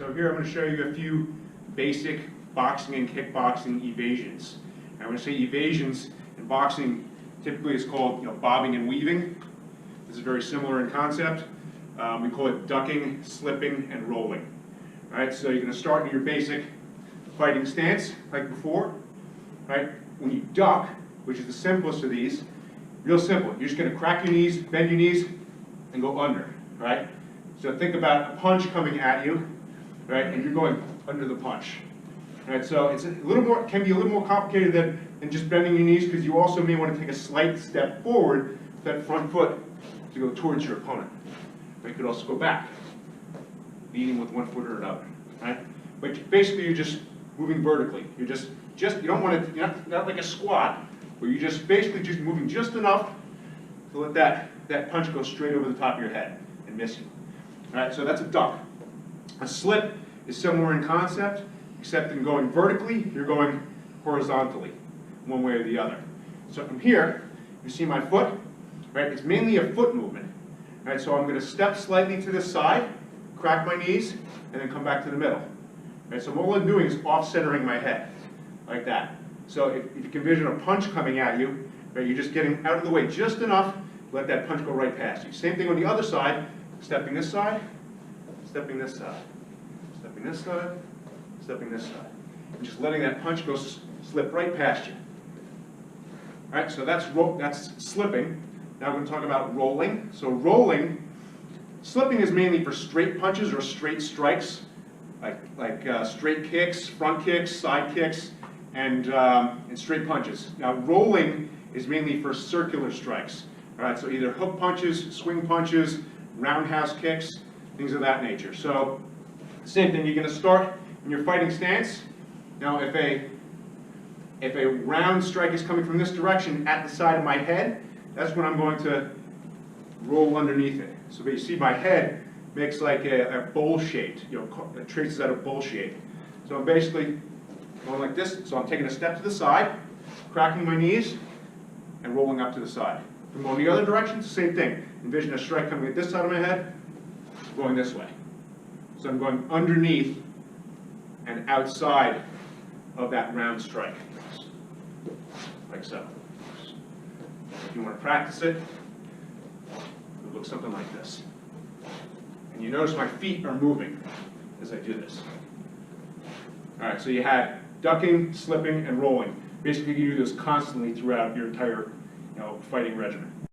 So here I'm going to show you a few basic boxing and kickboxing evasions. And when I say evasions in boxing, typically it's called bobbing and weaving. This is very similar in concept. We call it ducking, slipping, and rolling. All right, so you're going to start in your basic fighting stance like before. Right? When you duck, which is the simplest of these, real simple. You're just going to crack your knees, bend your knees, and go under. Right? So think about a punch coming at you. Right, and you're going under the punch. Right, so it's a little more, can be a little more complicated than just bending your knees, because you also may want to take a slight step forward with that front foot to go towards your opponent. But you could also go back, leading with one foot or another. Right, but basically you're just moving vertically. You're just you don't want to, not like a squat, where you're just basically just moving just enough to let that punch go straight over the top of your head and miss you. All right, so that's a duck. A slip is similar in concept, except in going vertically, you're going horizontally, one way or the other. So from here, you see my foot, right? It's mainly a foot movement. Right? So I'm going to step slightly to the side, crack my knees, and then come back to the middle. Right? So all I'm doing is off-centering my head, like that. So if you can envision a punch coming at you, right, you're just getting out of the way just enough to let that punch go right past you. Same thing on the other side, stepping this side, stepping this side, stepping this side, stepping this side. And just letting that punch go slip right past you. All right, so that's slipping. Now we're going to talk about rolling. So slipping is mainly for straight punches or straight strikes, like straight kicks, front kicks, side kicks, and straight punches. Now rolling is mainly for circular strikes. All right, so either hook punches, swing punches, roundhouse kicks, things of that nature. So, same thing, you're going to start in your fighting stance. Now, if a round strike is coming from this direction at the side of my head, that's when I'm going to roll underneath it. So you see my head makes like a bowl shape, it traces out a bowl shape. So I'm basically going like this. So I'm taking a step to the side, cracking my knees, and rolling up to the side. If I'm going the other direction, it's the same thing. Envision a strike coming at this side of my head, going this way. So I'm going underneath and outside of that round strike, like so. If you want to practice it, it looks something like this. And you notice my feet are moving as I do this. All right, so you had ducking, slipping, and rolling. Basically, you do this constantly throughout your entire fighting regimen.